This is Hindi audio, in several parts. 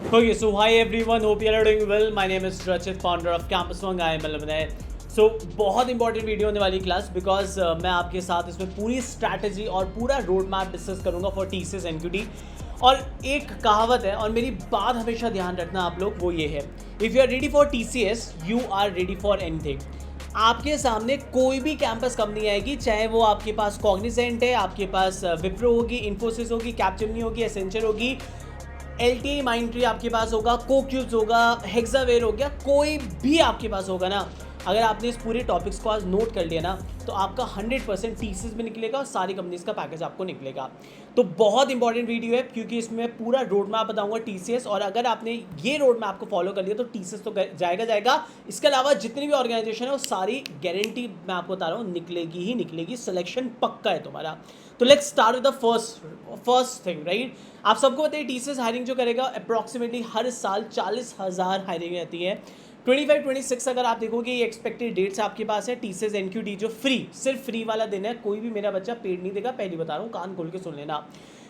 Okay, so hi everyone, hope you are doing well. My name is Rachit, founder of Campus One IM Alumni. So बहुत इंपॉर्टेंट वीडियो होने वाली क्लास बिकॉज मैं आपके साथ इसमें पूरी स्ट्रैटेजी और पूरा रोड मैप डिस्कस करूंगा फॉर टीसीएस एनक्यूटी। और एक कहावत है और मेरी बात हमेशा ध्यान रखना आप लोग, वो ये है, if you are ready for TCS you are ready for anything. आपके सामने कोई भी कैंपस कंपनी आएगी, चाहे वो आपके पास कॉग्निजेंट है, आपके पास विप्रो होगी, इन्फोसिस होगी, कैपजेमिनी होगी, एसेंचर होगी, LTI माइंडट्री आपके पास होगा, कोक्यूब्स होगा, हेक्सावेयर हो गया, कोई भी आपके पास होगा ना। अगर आपने इस पूरे टॉपिक्स को आज नोट कर लिया ना तो आपका 100% टीसीएस भी निकलेगा और सारी कंपनीज का पैकेज आपको निकलेगा। तो बहुत इंपॉर्टेंट वीडियो है क्योंकि इसमें पूरा रोड मैप बताऊंगा टीसीएस, और अगर आपने ये रोड मैप को फॉलो कर लिया तो टीसीएस तो जाएगा। इसके अलावा जितनी भी ऑर्गेनाइजेशन है वो सारी गारंटी मैं आपको बता रहा हूँ निकलेगी ही निकलेगी, सिलेक्शन पक्का है तुम्हारा। तो let's start with the first thing, right. आप सबको बताइए टीसीएस हायरिंग जो करेगा अप्रॉक्सीमेटली हर साल 40,000 हायरिंग रहती है। 25-26 अगर आप देखोगे ये एक्सपेक्टेड डेट्स आपके पास है। टीसीएस एनक्यूटी जो सिर्फ फ्री वाला दिन है, कोई भी मेरा बच्चा पेड नहीं देगा, पहली बता रहा हूँ, कान खोल के सुन लेना।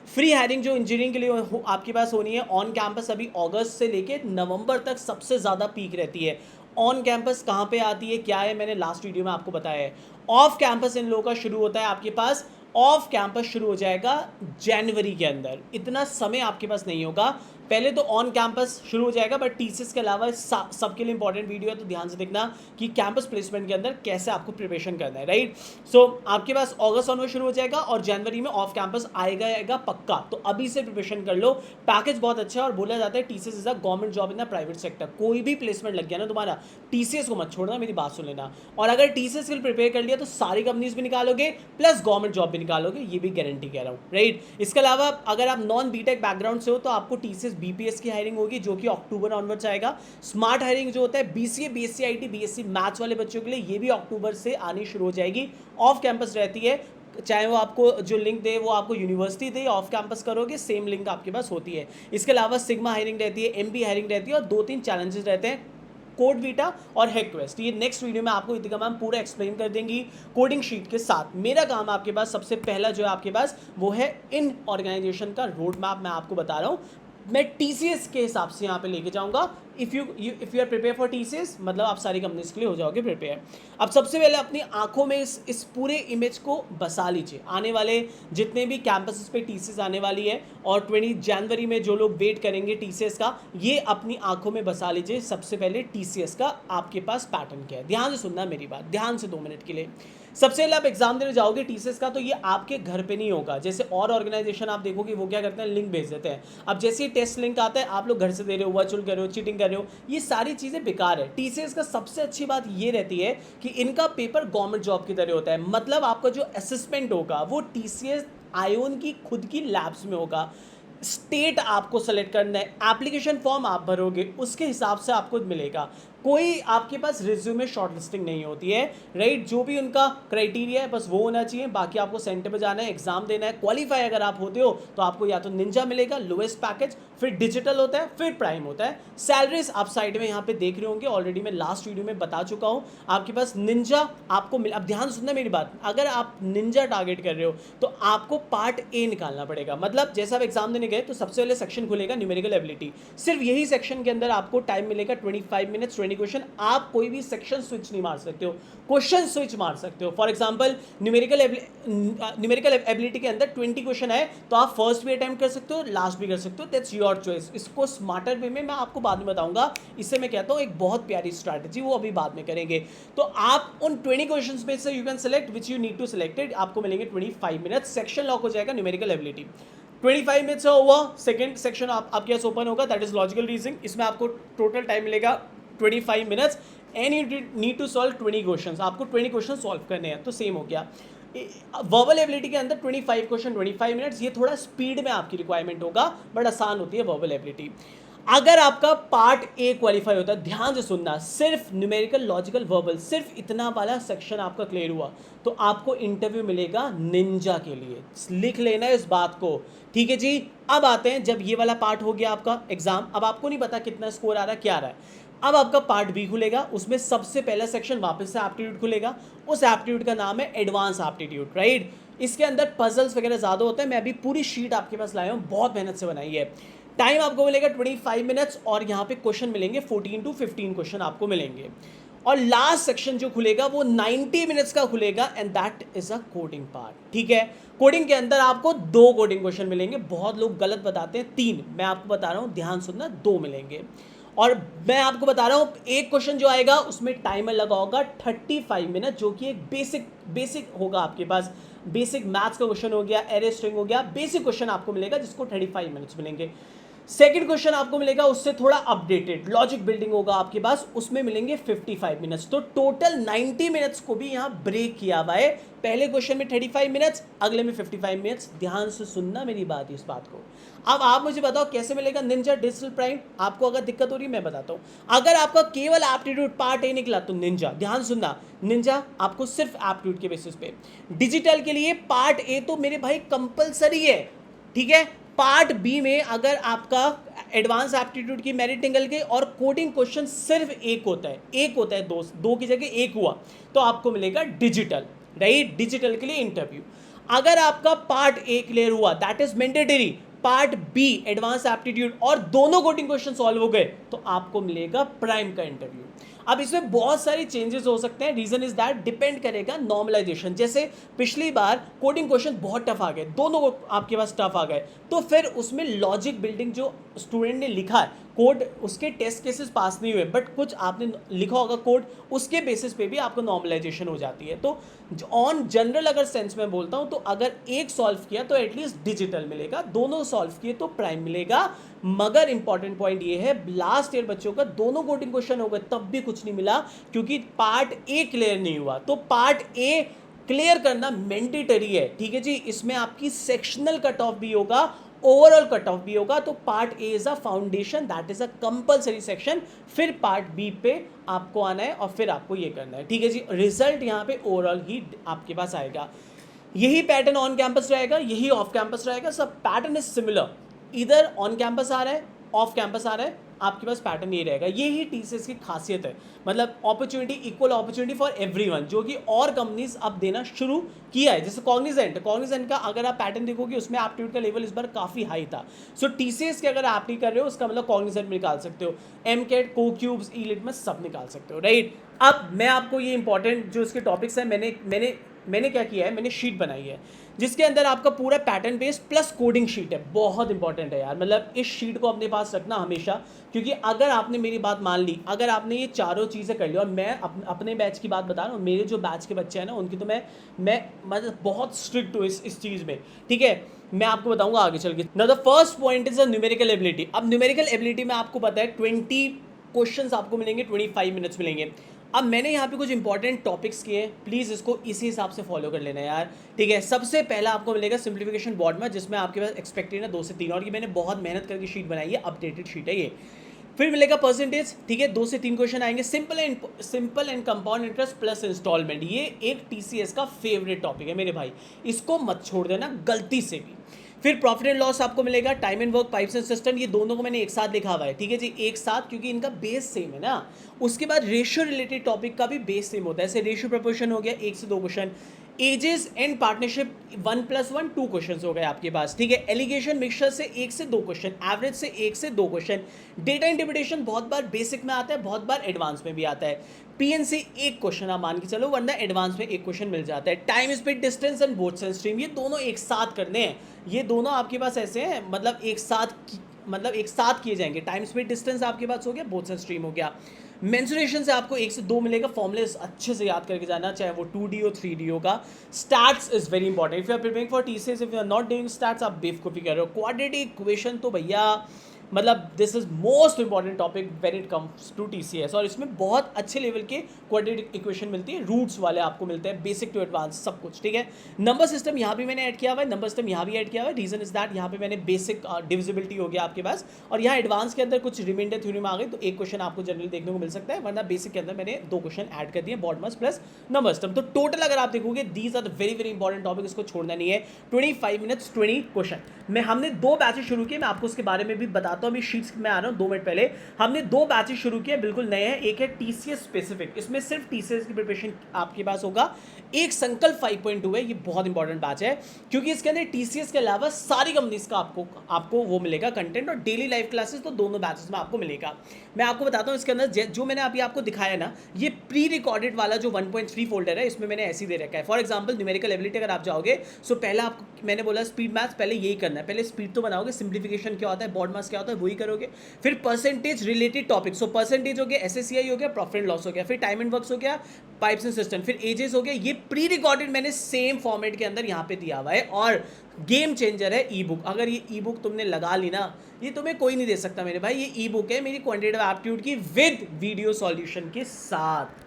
फ्री हायरिंग जो इंजीनियरिंग के लिए आपके पास होनी है ऑन कैंपस, अभी अगस्त से लेके नवंबर तक सबसे ज़्यादा पीक रहती है। ऑन कैंपस कहाँ पे आती है, क्या है, मैंने लास्ट वीडियो में आपको बताया है। ऑफ कैंपस इन लोगों का शुरू होता है आपके पास, ऑफ कैंपस शुरू हो जाएगा जनवरी के अंदर। इतना समय आपके पास नहीं होगा, पहले तो ऑन कैंपस शुरू हो जाएगा, बट टीसीएस के अलावा सबके लिए इंपॉर्टेंट वीडियो है, तो ध्यान से देखना कि कैंपस प्लेसमेंट के अंदर कैसे आपको प्रिपरेशन करना है, राइट। सो आपके पास अगस्त ऑनवर्ड शुरू हो जाएगा और जनवरी में ऑफ कैंपस आएगा पक्का, तो अभी से प्रिपरेशन कर लो। पैकेज बहुत अच्छा है और बोला जाता है TCS is a government job in the private sector. कोई भी प्लेसमेंट लग गया ना तुम्हारा, टीसीएस को मत छोड़ना, मेरी बात सुन लेना। और अगर टीसीएस के लिए प्रिपेयर कर लिया तो सारी कंपनीज भी निकालोगे प्लस गवर्नमेंट जॉब भी निकालोगे, ये भी गारंटी कह रहा हूँ, राइट। इसके अलावा अगर आप नॉन बीटेक बैकग्राउंड से हो तो आपको टीसीएस बीपीएस की हायरिंग होगी जो कि अक्टूबर ऑनवर्ड्स आएगा। स्मार्ट हायरिंग जो होता है BCA, BSc IT, BSc maths वाले बच्चों के लिए, ये भी अक्टूबर से आनी शुरू हो जाएगी। ऑफ कैंपस रहती है, चाहे वो आपको जो लिंक दे वो आपको यूनिवर्सिटी दे, ऑफ कैंपस करोगे सेम लिंक आपके पास होती है। इसके अलावा सिग्मा हायरिंग रहती है, एमबी हायरिंग रहती है, और 2-3 चैलेंजेस रहते हैं, कोड वीटा और हैकक्वेस्ट। ये नेक्स्ट वीडियो में आपको इतिका मैम पूरा एक्सप्लेन कर देंगी कोडिंग शीट के साथ। मेरा काम आपके पास सबसे पहला जो है आपके पास वो है इन ऑर्गेनाइजेशन का रोड मैप मैं आपको बता रहा हूँ। मैं टीसीएस के हिसाब से यहाँ पे लेके जाऊँगा। If you are prepare for TCS मतलब आप सारी कंपनीज के लिए हो जाओगे प्रिपेयर। अब सबसे पहले अपनी आंखों में इस पूरे इमेज को बसा लीजिए। आने वाले जितने भी कैंपसेस पे टीसीएस आने वाली है और 20 जनवरी में जो लोग वेट करेंगे टीसीएस का, ये अपनी आंखों में बसा लीजिए। सबसे पहले टीसीएस का आपके पास पैटर्न क्या है, ध्यान से सुनना मेरी बात, ध्यान से 2 मिनट के लिए। सबसे पहले आप एग्जाम देने जाओगे टीसीएस का तो ये आपके घर पे नहीं होगा। जैसे और ऑर्गेनाइजेशन आप देखोगे वो क्या करते हैं, लिंक भेज देते हैं। अब जैसे ही टेस्ट लिंक आता है आप लोग घर से दे रहे हो, वर्चुअल कर रहे हो, चीटिंग कर रहे हो, ये सारी चीज़ें बेकार है। टीसीएस का सबसे अच्छी बात ये रहती है कि इनका पेपर गवर्नमेंट जॉब की तरह होता है। मतलब आपका जो असेसमेंट होगा वो टीसीएस आयोन की खुद की लैब्स में होगा। स्टेट आपको सेलेक्ट करना है, एप्लीकेशन फॉर्म आप भरोगे उसके हिसाब से आपको मिलेगा। कोई आपके पास रिज्यूमे शॉर्ट लिस्टिंग नहीं होती है, राइट। जो भी उनका क्राइटेरिया है बस वो होना चाहिए। बाकी आपको सेंटर पे जाना है, एग्जाम देना है, क्वालिफाई अगर आप होते हो तो आपको या तो निंजा मिलेगा लोएस्ट पैकेज, फिर डिजिटल होता है, फिर प्राइम होता है। सैलरीज आप साइड में यहाँ पे देख रहे होंगे, ऑलरेडी मैं लास्ट वीडियो में बता चुका हूँ। आपके पास निंजा आपको मिल, अब ध्यान सुनना मेरी बात, अगर आप निंजा टारगेट कर रहे हो तो आपको पार्ट ए निकालना पड़ेगा। मतलब जैसे आप एग्जाम देने गए तो सबसे पहले सेक्शन खुलेगा न्यूमेरिकल एबिलिटी, सिर्फ यही सेक्शन के अंदर आपको टाइम मिलेगा 25 मिनट्स, 20 क्वेश्चन। आप कोई भी सेक्शन स्विच नहीं मार सकते हो, क्वेश्चन स्विच मार सकते हो। फॉर एग्जांपल न्यूमेरिकल एबिलिटी के अंदर 20 क्वेश्चन है तो आप फर्स्ट भी अटेम्प्ट कर सकते हो, लास्ट भी कर सकते हो, दैट्स योर चॉइस। इसको स्मार्टर वे में मैं आपको बाद में बताऊंगा। इससे मैं कहता हूँ एक बहुत प्यारी स्ट्रैटेजी, वो अभी बाद में करेंगे। तो आप उन 20 क्वेश्चन में से you can select which you need to selected, आपको मिलेंगे 25 मिनट्स। सेक्शन लॉक हो जाएगा न्यूमेरिकल एबिलिटी, 25 मिनट्स हुआ। सेकंड सेक्शन आपके पास ओपन होगा, दैट इज लॉजिकल रीजनिंग। इसमें आपको टोटल टाइम मिलेगा 25 minutes and you need to solve 20 question. आपको 20 क्वेश्चन सॉल्व करने हैं, तो सेम हो गया। वर्बल एबिलिटी के अंदर 25 क्वेश्चन 25 मिनट्स, ये थोड़ा स्पीड में आपकी रिक्वायरमेंट होगा, बट आसान होती है वर्बल एबिलिटी। अगर आपका पार्ट ए क्वालिफाई होता है, ध्यान से सुनना, सिर्फ न्यूमेरिकल, लॉजिकल, वर्बल, सिर्फ इतना वाला सेक्शन आपका क्लियर हुआ तो आपको इंटरव्यू मिलेगा निंजा के लिए। लिख लेना है इस बात को, ठीक है जी। अब आते हैं, जब ये वाला पार्ट हो गया आपका एग्जाम, अब आपको नहीं पता कितना स्कोर आ रहा है, क्या आ रहा है। अब आपका पार्ट बी खुलेगा, उसमें सबसे पहला सेक्शन वापस से एप्टीट्यूड खुलेगा। उस एप्टीट्यूड का नाम है एडवांस एप्टीट्यूड, राइट। इसके अंदर पजल्स वगैरह ज़्यादा होते हैं। मैं अभी पूरी शीट आपके पास लाया हूँ, बहुत मेहनत से बनाई है। टाइम आपको मिलेगा 25 मिनट्स और यहाँ पे क्वेश्चन मिलेंगे 14 to 15 क्वेश्चन आपको मिलेंगे। और लास्ट सेक्शन जो खुलेगा वो 90 मिनट्स का खुलेगा and that is a coding part. ठीक है, कोडिंग के अंदर आपको 2 कोडिंग क्वेश्चन मिलेंगे, बहुत लोग गलत बताते हैं 3, मैं आपको बता रहा हूँ ध्यान सुनना, 2 मिलेंगे। और मैं आपको बता रहा हूँ एक क्वेश्चन जो आएगा उसमें टाइमर लगा होगा 35 मिनट, जो कि एक बेसिक होगा आपके पास, बेसिक मैथ्स का क्वेश्चन हो गया, एरे स्ट्रिंग हो गया, बेसिक क्वेश्चन आपको मिलेगा जिसको 35 मिनट्स मिलेंगे। सेकंड क्वेश्चन आपको मिलेगा उससे थोड़ा अपडेटेड लॉजिक बिल्डिंग होगा आपके पास, उसमें मिलेंगे 55 मिनट्स। तो टोटल 90 मिनट्स को भी यहाँ ब्रेक किया हुआ है, पहले क्वेश्चन में 35 मिनट्स, अगले में 55 मिनट्स। ध्यान से सुनना मेरी बात, इस बात को। अब आप मुझे बताओ कैसे मिलेगा निंजा डिजिटल प्राइम। आपको अगर दिक्कत हो रही है मैं बताता हूँ। अगर आपका केवल एप्टीट्यूड पार्ट ए निकला तो निंजा, ध्यान सुनना, निंजा आपको सिर्फ एप्टीट्यूड के बेसिस पे। डिजिटल के लिए पार्ट ए तो मेरे भाई कंपलसरी है, ठीक है। पार्ट बी में अगर आपका एडवांस एप्टीट्यूड की मेरिट निकल गई और कोडिंग क्वेश्चन सिर्फ एक होता है, दो की जगह एक हुआ तो आपको मिलेगा डिजिटल, राइट। डिजिटल के लिए इंटरव्यू। अगर आपका पार्ट ए क्लियर हुआ that is mandatory, part B advance aptitude और दोनों कोडिंग क्वेश्चन सॉल्व हो गए तो आपको मिलेगा प्राइम का इंटरव्यू। अब इसमें बहुत सारी चेंजेस हो सकते हैं, रीजन इज दैट डिपेंड करेगा नॉर्मलाइजेशन। जैसे पिछली बार कोडिंग क्वेश्चन बहुत टफ आ गए, दोनों आपके पास टफ आ गए, तो फिर उसमें लॉजिक बिल्डिंग जो स्टूडेंट ने लिखा है कोड, उसके टेस्ट केसेस पास नहीं हुए, बट कुछ आपने लिखा होगा कोड, उसके बेसिस पे भी आपको नॉर्मलाइजेशन हो जाती है। तो ऑन जनरल अगर सेंस में बोलता हूं तो अगर एक सॉल्व किया तो एटलीस्ट डिजिटल मिलेगा, दोनों सॉल्व किए तो प्राइम मिलेगा। मगर इंपॉर्टेंट पॉइंट ये है लास्ट ईयर बच्चों का दोनों कोडिंग क्वेश्चन हो गए तब भी कुछ नहीं मिला, क्योंकि पार्ट ए क्लियर नहीं हुआ। तो पार्ट ए क्लियर करना मैंडेटरी है, ठीक है जी। इसमें आपकी सेक्शनल कट ऑफ भी होगा, ओवरऑल कट ऑफ भी होगा। तो part A is a foundation, that is a compulsory section. फिर पार्ट बी पे आपको आना है और फिर आपको ये करना है, ठीक है जी। रिजल्ट यहाँ पे ओवरऑल ही आपके पास आएगा। यही पैटर्न ऑन कैंपस रहेगा, यही ऑफ कैंपस रहेगा, सब पैटर्न इज सिमिलर। इधर ऑन कैंपस आ रहा है, ऑफ कैंपस आ रहा है, आपके पास पैटर्न ये रहेगा। ये ही टीसीएस की खासियत है, मतलब opportunity, equal opportunity for everyone, जो कि और कंपनीज अब देना शुरू किया है। जैसे कॉग्निजेंट का अगर आप पैटर्न देखोगे उसमें एप्टीट्यूड का लेवल इस बार काफ़ी हाई था। सो टीसीएस के अगर आप नहीं कर रहे हो उसका मतलब कॉग्निजेंट में निकाल सकते हो, एमकेट, कोक्यूब्स, ई-लिट में सब निकाल सकते हो, राइट। अब मैं आपको ये इंपॉर्टेंट जो इसके टॉपिक्स हैं मैंने क्या किया है, मैंने शीट बनाई है जिसके अंदर आपका पूरा pattern base plus coding sheet है। बहुत इंपॉर्टेंट है यार, मतलब इस शीट को अपने पास रखना हमेशा, क्योंकि अगर आपने मेरी बात मान ली, अगर आपने ये चारों चीज़ें कर ली, और मैं अपने बैच की बात बता रहा हूँ, मेरे जो बैच के बच्चे हैं ना उनकी तो मैं मतलब बहुत स्ट्रिक्ट हूँ इस चीज़ में, ठीक है। मैं आपको बताऊंगा आगे चल के। Now the first point is a numerical ability. अब न्यूमेरिकल एबिलिटी में आपको पता है 20 क्वेश्चंस आपको मिलेंगे, 25 मिनट्स मिलेंगे। अब मैंने यहाँ पे कुछ इंपॉर्टेंट टॉपिक्स किए, प्लीज़ इसको इसी हिसाब से फॉलो कर लेना यार, ठीक है। सबसे पहला आपको मिलेगा सिंप्लीफिकेशन बॉर्ड में, जिसमें आपके पास एक्सपेक्टेड है 2 से 3, और ये मैंने बहुत मेहनत करके शीट बनाई है, अपडेटेड शीट है ये। फिर मिलेगा परसेंटेज, ठीक है, 2 से 3 क्वेश्चन आएंगे। Simple and compound interest plus instalment, ये एक टीसीएस का फेवरेट टॉपिक है मेरे भाई, इसको मत छोड़ देना गलती से भी। फिर प्रॉफिट एंड लॉस आपको मिलेगा, time and work, pipes and system, ये दोनों को मैंने एक साथ लिखा हुआ है, ठीक है जी, एक साथ, क्योंकि इनका बेस सेम है ना। उसके बाद रेशियो रिलेटेड टॉपिक का भी बेस सेम होता है, जैसे रेशियो प्रपोर्शन हो गया 1 से 2 question, ages and partnership 1+1 2 question हो गए आपके पास, ठीक है। एलिगेशन मिक्सचर से 1 से 2 क्वेश्चन, एवरेज से 1 से 2 क्वेश्चन, डेटा इंटरप्रिटेशन बहुत बार बेसिक में आता है, बहुत बार एडवांस में भी आता है। पीएनसी 1 क्वेश्चन आप मान के चलो, वरना एडवांस में 1 क्वेश्चन मिल जाता है। Time, speed, distance and both side stream, ये दोनों एक साथ करने हैं, ये दोनों आपके पास ऐसे हैं, मतलब एक साथ किए जाएंगे। टाइम, स्पीड, डिस्टेंस आपके पास हो गया, बोथ साइड स्ट्रीम हो गया। मेंसुरेशन से आपको 1 से 2 मिलेगा, फॉर्मूले अच्छे से याद करके जाना, चाहे वो 2D हो 3D होगा। Stats is very important, if you are preparing for TCS, if you are not doing stats, आप बेवकूफ़ी कर रहे हो। क्वाड्रेटिक इक्वेशन तो भैया मतलब this is most important topic when it comes to TCS, और इसमें बहुत अच्छे लेवल के क्वाड्रेटिक इक्वेशन मिलती है, रूट्स वाले आपको मिलते हैं, बेसिक टू एडवांस सब कुछ, ठीक है। नंबर सिस्टम यहाँ भी मैंने ऐड किया हुआ है, नंबर सिस्टम यहाँ भी ऐड किया हुआ है, रीजन इज दैट यहाँ पे मैंने बेसिक डिविजिबिलिटी हो गया आपके पास, और यहाँ एडवांस के अंदर कुछ रिमाइंडर थ्योरी में आ गई तो 1 क्वेश्चन आपको जनरली देखने को मिल सकता है, वरना बेसिक के अंदर मैंने 2 क्वेश्चन ऐड कर दिए, BODMAS plus number system. तो टोटल अगर आप देखोगे these are the very very important topic, इसको छोड़ना नहीं है। 25 मिनट्स 20 क्वेश्चन में हमने 2 बैचेस शुरू किए, मैं आपको उसके बारे में भी बता बताता हूँ, अभी शीट्स में आ रहा हूँ 2 मिनट पहले हमने 2 बैचेस शुरू किए, बिल्कुल नए हैं। एक है टीसीएस स्पेसिफिक, इसमें सिर्फ टीसीएस की प्रिपरेशन आपके पास होगा। एक संकल्प 5.2 है, ये बहुत इंपॉर्टेंट बैच है क्योंकि इसके अंदर टीसीएस के अलावा सारी कंपनीज का आपको वो मिलेगा कंटेंट, और डेली लाइव क्लासेस तो दोनों बैचेस में आपको मिलेगा। मैं आपको बताता हूँ इसके अंदर जो मैंने अभी आपको दिखाया ना, ये प्री रिकॉर्डेड वाला जो 1.3 फोल्डर है, इसमें मैंने ऐसे ही दे रखा है। फॉर एग्जांपल न्यूमेरिकल एबिलिटी अगर आप जाओगे, सो पहला आपको मैंने बोला स्पीड मैथ्स, पहले यही करना है, पहले स्पीड तो बनाओगे, सिंप्लीफिकेशन क्या होता है, बॉड मास क्या होता है, वही करोगे। फिर percentage related topic, so percentage हो गया, एसएससीआई हो गया, प्रॉफिट एंड लॉस हो गया, फिर टाइम एंड वर्क्स हो गया, पाइप्स एंड सिस्टम, फिर एजेस हो गया। ये प्री रिकॉर्डेड मैंने सेम फॉर्मेट के अंदर यहाँ पे दिया हुआ है, और गेम चेंजर है ई बुक। अगर ये ई बुक तुमने लगा ली ना, ये तुम्हें कोई नहीं दे सकता मेरे भाई। ये ई बुक है मेरी क्वांटिटेटिव एप्टीट्यूड की विद वीडियो सॉल्यूशन के साथ।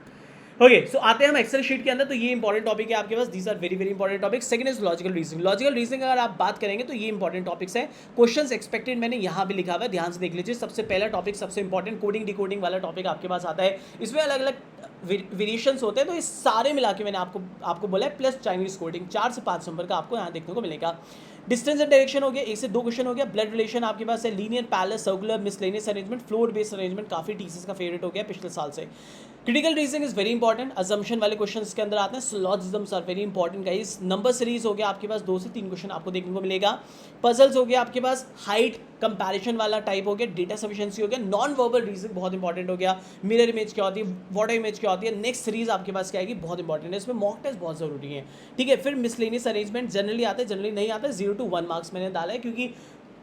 ओके, सो आते हैं हम एक्सेल शीट के अंदर। तो ये इंपॉर्टेंट टॉपिक है आपके पास, these are very very important topic. Second is logical reasoning. Logical reasoning अगर आप बात करेंगे तो ये इंपॉर्टेंट टॉपिक्स है। क्वेश्चंस एक्सपेक्टेड मैंने यहाँ भी लिखा हुआ है, ध्यान से देख लीजिए। सबसे पहला टॉपिक, सबसे इंपॉर्टेंट कोडिंग डिकोडिंग वाला टॉपिक आपके पास आता है। इसमें अलग अलग वेरिएशंस होते हैं, तो इस सारे मिला के मैंने आपको बोला है, प्लस चाइनीज कोडिंग 4 से 5 नंबर का आपको यहाँ देखने को मिलेगा। डिस्टेंस एंड डायरेक्शन हो गया, 1 से 2 क्वेश्चन हो गया। ब्लड रिलेशन आपके पास है, linear, parallel, circular, miscellaneous arrangement, floor based arrangement, काफी टीसीएस का फेवरेट हो गया पिछले साल से। Critical reasoning is very important, assumption वाले क्वेश्चंस के अंदर आते हैं। Syllogisms are very important guys. Number series हो गया आपके पास, 2 से 3 क्वेश्चन आपको देखने को मिलेगा। पजल्स हो गया आपके पास, हाइट कंपैरिजन वाला टाइप हो गया, डेटा सफिशिएंसी हो गया, नॉन वर्बल रीजनिंग बहुत इंपॉर्टेंट हो गया, मिरर इमेज क्या होती है, व्हाट इमेज क्या होती है। नेक्स्ट सीरीज आपके पास क्या आएगी, बहुत इंपॉर्टेंट है, इसमें मॉक टेस्ट बहुत जरूरी है, ठीक है। फिर मिसलेनियस अरेंजमेंट जनरली आता है, जनरली नहीं आता है, 0 to 1 मार्क्स मैंने डाला है, क्योंकि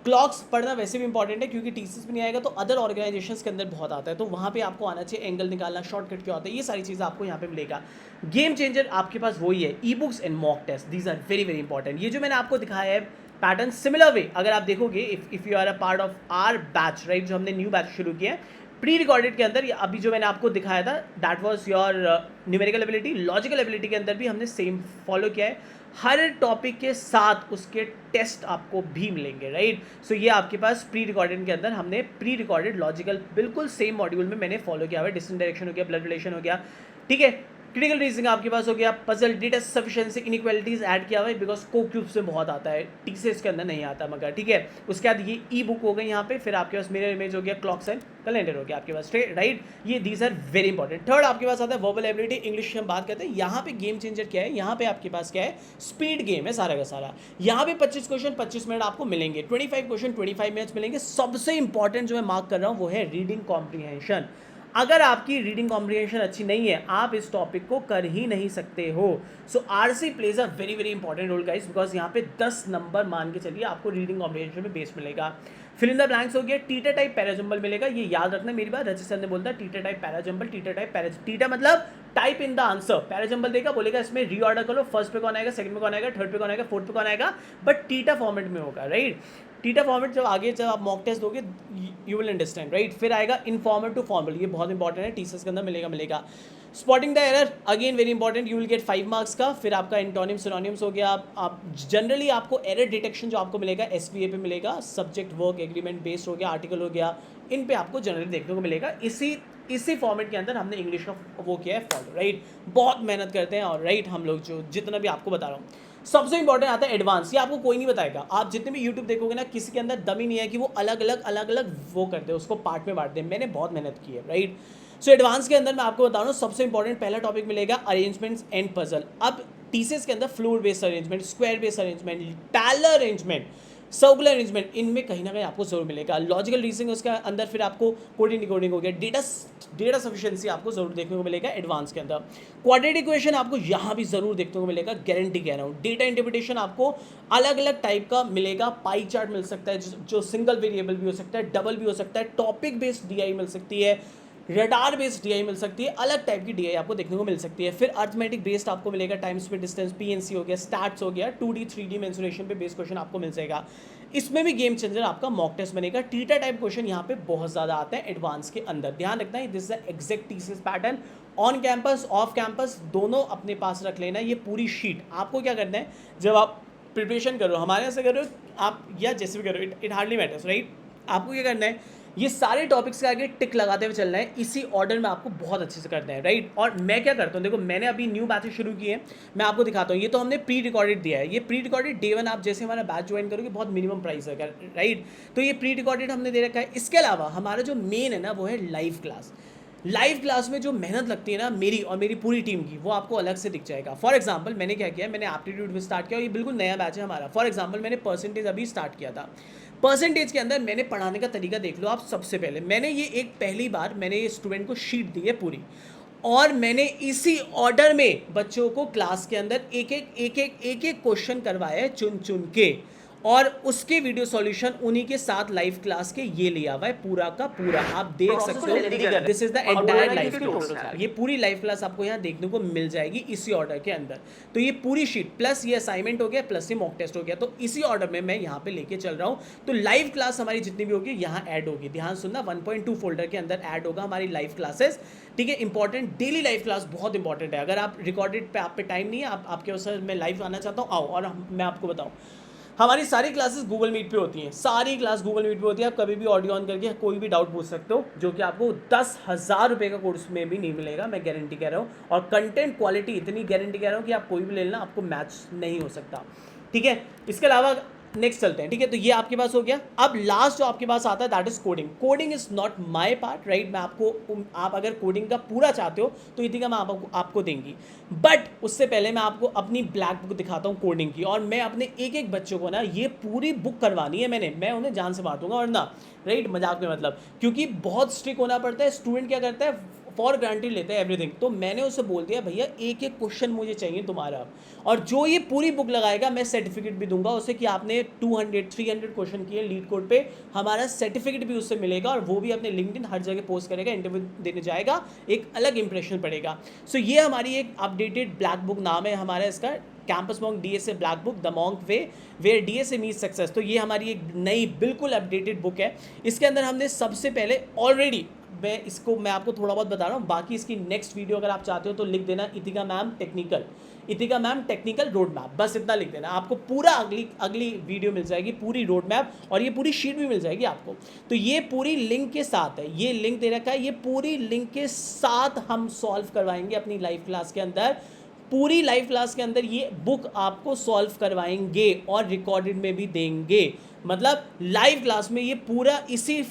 क्लॉक्स पढ़ना वैसे भी इंपॉर्टेंट है, क्योंकि टीसीएस में नहीं आएगा तो अदर ऑर्गेनाइजेशंस के अंदर बहुत आता है, तो वहाँ पे आपको आना चाहिए। एंगल निकालना, शॉर्टकट क्या होता है, ये सारी चीज़ें आपको यहाँ पे मिलेगा। गेम चेंजर आपके पास वही है, e books and mock test, these are very very important. ये जो मैंने आपको दिखाया है पैटर्न, सिमिलर वे अगर आप देखोगे, if you are a part of our batch, right, जो हमने न्यू बैच शुरू किया है प्री रिकॉर्डेड के अंदर, अभी जो मैंने आपको दिखाया था that was your numerical ability. Logical ability के अंदर भी हमने सेम फॉलो किया है, हर टॉपिक के साथ उसके टेस्ट आपको भी मिलेंगे, राइट। सो ये आपके पास प्री रिकॉर्डेड के अंदर हमने प्री रिकॉर्डेड लॉजिकल बिल्कुल सेम मॉड्यूल में मैंने फॉलो किया हुआ है। डिस्टेंस डायरेक्शन हो गया, ब्लड रिलेशन हो गया, ठीक है। क्रिटिकल रीजनिंग आपके पास हो गया, puzzle, data sufficiency, inequalities add किया हुआ है, बिकॉज को क्यूब से बहुत आता है, टीसीएस के अंदर नहीं आता मगर, ठीक है। उसके बाद ये ई बुक हो गई यहाँ पे, फिर आपके पास मिरर इमेज हो गया, क्लॉक्स एंड कैलेंडर हो गया आपके पास, राइट। ये these are very important. Third आपके पास आता है वर्बल एबिलिटी, इंग्लिश हम बात करते हैं। यहाँ पे गेम चेंजर क्या है, यहाँ पे आपके पास क्या है, स्पीड गेम है सारा का सारा। यहाँ पे 25 क्वेश्चन 25 मिनट आपको मिलेंगे, 25 क्वेश्चन 25 मिनट्स मिलेंगे। सबसे इंपॉर्टेंट जो मैं मार्क कर रहा हूँ वो है रीडिंग कॉम्प्रीहेंशन। अगर आपकी रीडिंग कॉम्प्रीहेंशन अच्छी नहीं है, आप इस टॉपिक को कर ही नहीं सकते हो। So RC plays a very very important role guys, because यहाँ पे 10 नंबर मान के चलिए आपको रीडिंग कॉम्प्रीहेंशन में बेस मिलेगा। फिल इन द ब्लैंक्स हो गया, टीटा टाइप पैराजंबल मिलेगा, ये याद रखना मेरी बात। रजित सर ने बोलता है TITA type parajumble, TITA type TITA मतलब type in the answer, parajumble देगा, बोलेगा इसमें रीऑर्डर करो, फर्स्ट पे कौन आएगा, सेकंड पे कौन आएगा, थर्ड पे कौन आएगा, फोर्थ पे कौन आएगा, बट टीटा फॉर्मेट में होगा, राइट। टीटा फॉर्मेट जब आगे जब आप मॉक टेस्ट दोगे यू विल अंडरस्टैंड, राइट। फिर आएगा इनफॉर्मल टू फॉर्मल, ये बहुत इंपॉर्टेंट है, टीसीएस के अंदर मिलेगा। Spotting the error again very important, you will get 5 marks का। फिर आपका एंटोनिम सिनोनिम्स हो गया। आप जनरली आपको एरर डिटेक्शन जो आपको मिलेगा एसवीए पे मिलेगा, सब्जेक्ट वर्क एग्रीमेंट बेस्ड हो गया, आर्टिकल हो गया, इन पे आपको जनरली देखने को मिलेगा। इसी फॉर्मेट के अंदर हमने इंग्लिश का वो किया है फॉलो, राइट। बहुत मेहनत करते हैं और राइट हम लोग जो जितना भी आपको बता रहा हूँ। सबसे इंपॉर्टेंट आता है एडवांस, ये आपको कोई नहीं बताएगा। आप जितने भी यूट्यूब देखोगे ना, किसी के अंदर दम ही नहीं है कि वो अलग अलग वो करते हैं, उसको पार्ट में बांटते हैं। मैंने बहुत मेहनत की है, राइट। सो एडवांस के अंदर मैं आपको बता रहा हूँ, सबसे इंपॉर्टेंट पहला टॉपिक मिलेगा अरेंजमेंट्स एंड पजल। अब टीसीएस के अंदर floor based arrangement, square based arrangement, parallel arrangement, circular arrangement, इनमें कहीं ना कहीं आपको जरूर मिलेगा। लॉजिकल रीजनिंग उसके अंदर फिर आपको कोडिंग डिकोडिंग हो गया, डेटा सफिशिएंसी आपको जरूर देखने को मिलेगा एडवांस के अंदर। क्वाड्रेटिक इक्वेशन आपको यहाँ भी जरूर देखने को मिलेगा, गारंटी कह रहा हूँ। डेटा इंटरप्रिटेशन आपको अलग अलग टाइप का मिलेगा, पाई चार्ट मिल सकता है जो सिंगल वेरिएबल भी हो सकता है, डबल भी हो सकता है, टॉपिक बेस्ड डीआई मिल सकती है, रडार बेस्ड डीआई मिल सकती है, अलग टाइप की डीआई आपको देखने को मिल सकती है। फिर अर्थमेटिक बेस्ड आपको मिलेगा, टाइम स्पीड डिस्टेंस, पीएनसी हो गया, स्टैट्स हो गया, 2D 3D मेंसुरेशन पे बेस्ड क्वेश्चन आपको मिल जाएगा। इसमें भी गेम चेंजर आपका मॉक टेस्ट बनेगा। टीटा टाइप क्वेश्चन यहाँ पे बहुत ज़्यादा आता है एडवांस के अंदर, ध्यान रखना है। This is the exact TCS pattern, on campus off campus दोनों अपने पास रख लेना। ये पूरी शीट आपको क्या करना है, जब आप प्रिपरेशन करो, हमारे यहाँ से कर रहे हो आप या जैसे भी कर रहे हो, इट हार्डली मैटर्स, राइट। आपको क्या करना है, ये सारे टॉपिक्स का आगे टिक लगाते हुए चलना है, इसी ऑर्डर में आपको बहुत अच्छे से करना है, राइट। और मैं क्या करता हूँ, देखो मैंने अभी न्यू बैचेस शुरू किए हैं, मैं आपको दिखाता हूँ। ये तो हमने प्री रिकॉर्डेड दिया है, ये प्री रिकॉर्डेड डे 1 आप जैसे हमारा बैच ज्वाइन करोगे बहुत मिनिमम प्राइस है, राइट। तो ये प्री रिकॉर्डेड हमने दे रखा है। इसके अलावा हमारा जो मेन है ना वो है लाइव क्लास। लाइव क्लास में जो मेहनत लगती है ना मेरी और मेरी पूरी टीम की, वो आपको अलग से दिख जाएगा। फॉर एग्जांपल मैंने क्या किया, मैंने एप्टीट्यूड में स्टार्ट किया और ये बिल्कुल नया बैच है हमारा। फॉर एग्जांपल मैंने परसेंटेज अभी स्टार्ट किया था। परसेंटेज के अंदर मैंने पढ़ाने का तरीका देख लो आप। सबसे पहले मैंने ये एक पहली बार मैंने ये स्टूडेंट को शीट दी है पूरी, और मैंने इसी ऑर्डर में बच्चों को क्लास के अंदर एक एक क्वेश्चन करवाया है चुन चुन के, और उसके वीडियो सॉल्यूशन उन्हीं के साथ लाइव क्लास के ये लिया हुआ है पूरा का पूरा। आप देख सकते हो, this is the entire live class. ये पूरी लाइव क्लास आपको यहाँ देखने को मिल जाएगी इसी ऑर्डर के अंदर। तो ये पूरी शीट प्लस ये असाइनमेंट हो गया प्लस ये मॉक टेस्ट हो गया, तो इसी ऑर्डर में मैं यहाँ पे लेके चल रहा हूँ। तो लाइव क्लास हमारी जितनी भी होगी यहाँ ऐड होगी, ध्यान सुनना, 1.2 फोल्डर के अंदर ऐड होगा हमारी लाइव क्लासेस, ठीक है। इंपॉर्टेंट डेली लाइव क्लास बहुत इंपॉर्टेंट है। अगर आप रिकॉर्डेड पे आप पे टाइम नहीं है, आपके उससे मैं लाइव आना चाहता हूँ, आओ। और मैं आपको बताऊँ, हमारी सारी क्लासेस गूगल मीट पे होती हैं, सारी क्लास गूगल मीट पे होती है। आप कभी भी ऑडियो ऑन करके कोई भी डाउट पूछ सकते हो, जो कि आपको 10,000 रुपये का कोर्स में भी नहीं मिलेगा, मैं गारंटी कह रहा हूँ। और कंटेंट क्वालिटी इतनी गारंटी कह रहा हूँ कि आप कोई भी ले लेना, आपको मैच नहीं हो सकता, ठीक है। इसके अलावा नेक्स्ट चलते हैं, ठीक है। तो ये आपके पास हो गया। अब लास्ट जो आपके पास आता है that is coding. Coding is not my part, right. मैं आपको, आप अगर कोडिंग का पूरा चाहते हो तो इतना मैं आपको देंगी, बट उससे पहले मैं आपको अपनी ब्लैक बुक दिखाता हूँ कोडिंग की। और मैं अपने एक एक बच्चों को ना ये पूरी बुक करवानी है मैं उन्हें जान से मार दूंगा वरना, राइट, मजाक में मतलब, क्योंकि बहुत स्ट्रिक्ट होना पड़ता है। स्टूडेंट क्या करता है, फॉर ग्रांटेड लेते हैं एवरीथिंग। तो मैंने उसे बोल दिया भैया एक एक क्वेश्चन मुझे चाहिए तुम्हारा, और जो ये पूरी बुक लगाएगा मैं सर्टिफिकेट भी दूंगा उसे कि आपने 200-300 क्वेश्चन किए लीड कोड पे, हमारा सर्टिफिकेट भी उससे मिलेगा, और वो भी अपने लिंक्डइन हर जगह पोस्ट करेगा, इंटरव्यू देने जाएगा, एक अलग इंप्रेशन पड़ेगा। सो ये हमारी एक अपडेटेड ब्लैक बुक नाम है हमारा इसका, campus monk DSA black book, the monk way where DSA means success. तो ये हमारी एक नई बिल्कुल अपडेटेड बुक है। इसके अंदर हमने सबसे पहले ऑलरेडी, मैं आपको थोड़ा बहुत बता रहा हूँ, बाकी इसकी नेक्स्ट वीडियो अगर आप चाहते हो तो लिख देना Itika ma'am technical road map, बस इतना लिख देना, आपको पूरा अगली वीडियो मिल जाएगी, पूरी रोड मैप, और ये पूरी शीट भी मिल जाएगी आपको। तो ये पूरी लिंक के साथ है, ये लिंक दे रखा है, ये पूरी लिंक के साथ हम सॉल्व करवाएंगे अपनी लाइव क्लास के अंदर। पूरी लाइव क्लास के अंदर ये बुक आपको सॉल्व करवाएंगे और रिकॉर्डेड में भी देंगे, मतलब लाइव क्लास में ये पूरा इसी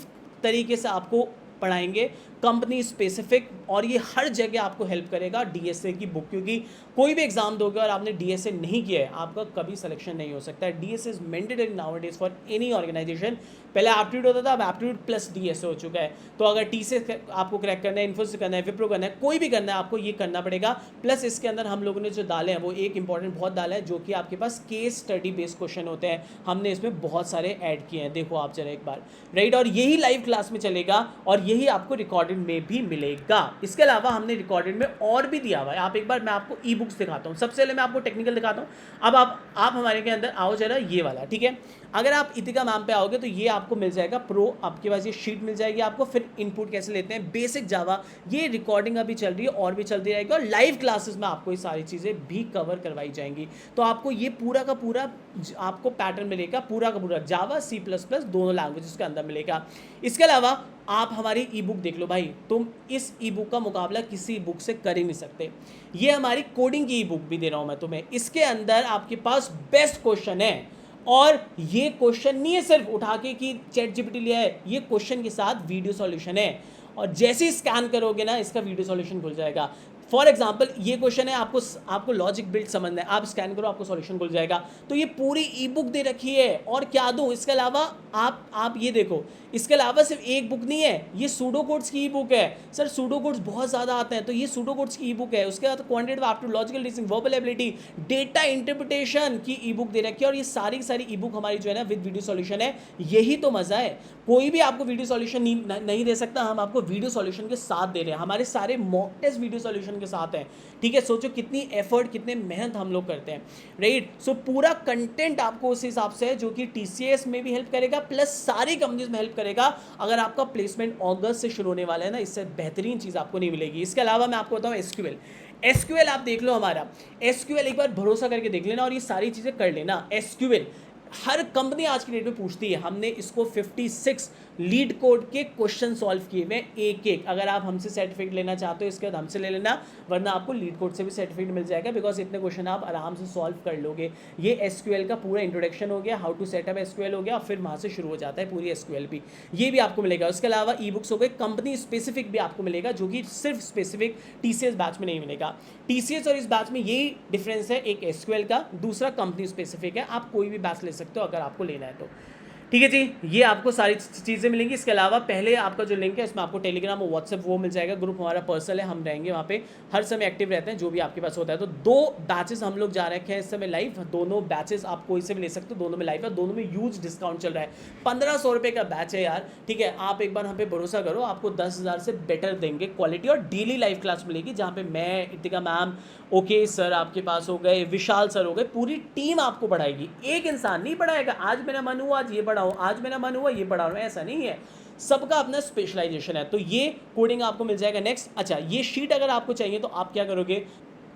तरीके से आपको पढ़ाएंगे, कंपनी स्पेसिफिक, और ये हर जगह आपको हेल्प करेगा डीएसए की बुक, क्योंकि कोई भी एग्जाम दोगे और आपने डीएसए नहीं किया है आपका कभी सिलेक्शन नहीं हो सकता है। DSA is mandatory nowadays for any organisation. पहले एप्टीट्यूड होता था, अब एप्टीट्यूड प्लस डीएसए हो चुका है। तो अगर टीसीएस आपको क्रैक करना है, इन्फोसिस करना है, विप्रो करना है, कोई भी करना है, आपको ये करना पड़ेगा। प्लस इसके अंदर हम लोगों ने जो डाले हैं वो एक इंपॉर्टेंट बहुत डाला है, जो कि आपके पास केस स्टडी बेस्ड क्वेश्चन होते हैं, हमने इसमें बहुत सारे ऐड किए हैं, देखो आप जरा एक बार, राइट। और यही लाइव क्लास में चलेगा और यही आपको रिकॉर्डेड में भी मिलेगा। इसके अलावा हमने रिकॉर्डेड में और भी दिया हुआ है। आप एक बार, मैं आपको ई बुक्स दिखाता हूँ। सबसे पहले मैं आपको टेक्निकल दिखाता हूँ। अब आप हमारे के अंदर आओ जरा, ये वाला, ठीक है। अगर आप इतिका मैम पे आओगे तो ये आपको मिल जाएगा प्रो, आपके पास ये शीट मिल जाएगी आपको। फिर इनपुट कैसे लेते हैं, बेसिक जावा, ये रिकॉर्डिंग अभी चल रही है और भी चलती रहेगी, और लाइव क्लासेस में आपको ये सारी चीज़ें भी कवर करवाई जाएंगी। तो आपको ये पूरा का पूरा आपको पैटर्न मिलेगा, पूरा का पूरा जावा C++ दोनों लैंग्वेजेस के अंदर मिलेगा। इसके अलावा आप हमारी ई बुक देख लो भाई, तुम इस ई बुक का मुकाबला किसी बुक से कर ही नहीं सकते। ये हमारी कोडिंग की ई बुक भी दे रहा हूँ मैं तुम्हें। इसके अंदर आपके पास बेस्ट क्वेश्चन है, और ये क्वेश्चन नहीं है सिर्फ उठा के कि चैट जीपीटी लिया है, ये क्वेश्चन के साथ वीडियो सॉल्यूशन है, और जैसे ही स्कैन करोगे ना इसका वीडियो सॉल्यूशन खुल जाएगा। फॉर एग्जाम्पल ये क्वेश्चन है, आपको लॉजिक बिल्ड समझना है, आप स्कैन करो आपको सॉल्यूशन खुल जाएगा। तो ये पूरी ई बुक दे रखी है, और क्या दूँ इसके अलावा, आप ये देखो, इसके अलावा सिर्फ एक बुक नहीं है, ये सूडो कोड्स की ई बुक है। सर सूडो कोड्स बहुत ज़्यादा आते हैं, तो ये सूडो कोड्स की ई बुक है। उसके बाद quantitative aptitude, logical reasoning, verbal ability, data interpretation की ई बुक दे रखी है। और ये सारी की सारी ई बुक हमारी जो है ना विद वीडियो सॉल्यूशन है। यही तो मज़ा है, कोई भी आपको वीडियो सॉल्यूशन नहीं दे सकता, हम आपको वीडियो सॉल्यूशन के साथ दे रहे हैं। हमारे सारे मॉक टेस्ट वीडियो सॉल्यूशन के साथ हैं, ठीक है। सोचो कितनी एफर्ट, कितने मेहनत हम लोग करते हैं, राइट। सो पूरा कंटेंट आपको उस हिसाब से है, जो कि टीसीएस में भी हेल्प करेगा, प्लस सारी कंपनीज में हेल्प करेगा। अगर आपका प्लेसमेंट अगस्त से शुरू होने वाला है ना, इससे बेहतरीन चीज़ आपको नहीं मिलेगी। इसके अलावा मैं आपको बताऊँ एसक्यूएल आप देख लो हमारा, एसक्यूएल एक बार भरोसा करके देख लेना और ये सारी चीज़ें कर लेना। एसक्यूएल हर कंपनी आज की डेट में पूछती है, हमने इसको 56 लीड कोड के क्वेश्चन सॉल्व किए हुए एक एक। अगर आप हमसे सर्टिफिकेट लेना चाहते हो इसके बाद हमसे ले लेना, वरना आपको लीड कोड से भी सर्टिफिकेट मिल जाएगा, बिकॉज इतने क्वेश्चन आप आराम से सॉल्व कर लोगे। ये एसक्यूएल का पूरा इंट्रोडक्शन हो गया, हाउ टू सेटअप एसक्यूएल हो गया, फिर वहाँ से शुरू हो जाता है पूरी एसक्यूएल भी, ये भी आपको मिलेगा। उसके अलावा ई बुक्स हो गए, कंपनी स्पेसिफिक भी आपको मिलेगा, जो कि सिर्फ स्पेसिफिक टीसीएस बैच में नहीं मिलेगा। टीसीएस और इस बैच में यही डिफरेंस है, एक एसक्यूएल का, दूसरा कंपनी स्पेसिफिक है। आप कोई भी बैच ले सकते हो अगर आपको लेना है तो। ठीक है जी, ये आपको सारी चीज़ें मिलेंगी। इसके अलावा पहले आपका जो लिंक है इसमें आपको टेलीग्राम और व्हाट्सएप वो मिल जाएगा। ग्रुप हमारा पर्सनल है, हम रहेंगे वहाँ पे, हर समय एक्टिव रहते हैं जो भी आपके पास होता है। तो 2 बैचेस हम लोग जा रखे हैं इस समय लाइव, दोनों बैचेस आप कोई से भी ले सकते हो, दोनों में लाइव है, दोनों में ह्यूज डिस्काउंट चल रहा है। 1500 रुपये का बैच है यार, ठीक है। आप एक बार हम पे भरोसा करो, आपको 10,000 से बेटर देंगे क्वालिटी, और डेली लाइव क्लास मिलेगी जहाँ पे मैं, इतिका मैम, ओके सर आपके पास हो गए, विशाल सर हो गए, पूरी टीम आपको पढ़ाएगी। एक इंसान नहीं पढ़ाएगा, आज मेरा मन हुआ आज ये पढ़ाऊँ, आज मेरा मन हुआ ये पढ़ा रहा हूँ, ऐसा नहीं है। सबका अपना स्पेशलाइजेशन है। तो ये कोडिंग आपको मिल जाएगा नेक्स्ट। अच्छा, ये शीट अगर आपको चाहिए तो आप क्या करोगे,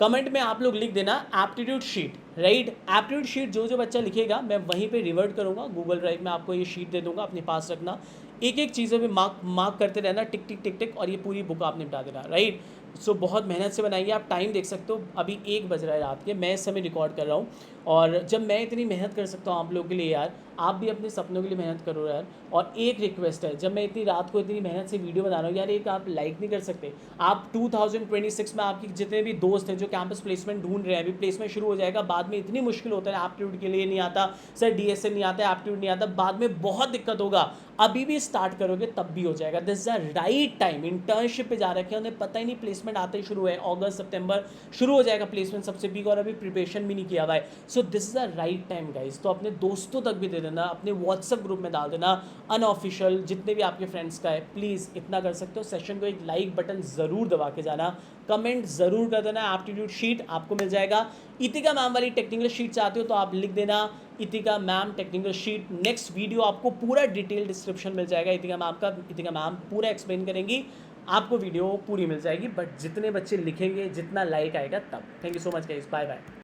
कमेंट में आप लोग लिख देना aptitude sheet, right. Aptitude sheet जो जो बच्चा लिखेगा मैं वहीं पे रिवर्ट करूँगा, गूगल ड्राइव में आपको ये शीट दे दूँगा, अपने पास रखना, एक एक चीज़ों पे मार्क करते रहना, टिक टिक टिक टिक, और ये पूरी बुक आप निपटा देना, राइट। सो बहुत मेहनत से बनाइए। आप टाइम देख सकते हो, अभी 1 बज रहा है रात के, मैं इस समय रिकॉर्ड कर रहा हूँ, और जब मैं इतनी मेहनत कर सकता हूँ आप लोगों के लिए यार, आप भी अपने सपनों के लिए मेहनत करो यार। और एक रिक्वेस्ट है, जब मैं इतनी रात को इतनी मेहनत से वीडियो बना रहा हूँ यार, एक आप लाइक नहीं कर सकते? आप 2026 में आपकी जितने भी दोस्त हैं जो कैंपस प्लेसमेंट ढूंढ रहे हैं, अभी प्लेसमेंट शुरू हो जाएगा, बाद में इतनी मुश्किल होता है, एप्टीट्यूड के लिए नहीं आता सर, डीएसए नहीं आता, एप्टीट्यूड नहीं आता, बाद में बहुत दिक्कत होगा। अभी भी स्टार्ट करोगे तब भी हो जाएगा। This is the right time. Internship पे जा रखे हैं, उन्हें पता ही नहीं, प्लेसमेंट आते ही शुरू है, अगस्त सितंबर शुरू हो जाएगा प्लेसमेंट सबसे पीक, और अभी प्रिपरेशन भी नहीं किया हुआ है। So this is the right time guys. तो अपने दोस्तों तक भी दे देना, अपने व्हाट्सएप ग्रुप में डाल देना, अनऑफिशियल जितने भी आपके फ्रेंड्स का है, प्लीज़ इतना कर सकते हो। सेशन को एक लाइक बटन ज़रूर दबा के जाना, कमेंट ज़रूर कर देना। एप्टीट्यूड शीट आपको मिल जाएगा। इतिका मैम वाली टेक्निकल शीट चाहते हो तो आप लिख देना Itika ma'am technical sheet. Next video आपको पूरा डिटेल डिस्क्रिप्शन मिल जाएगा इतिका मैम का, इतिका मैम पूरा एक्सप्लेन करेंगी, आपको वीडियो पूरी मिल जाएगी। बट जितने बच्चे लिखेंगे, जितना लाइक आएगा तब। Thank you so much guys, bye bye.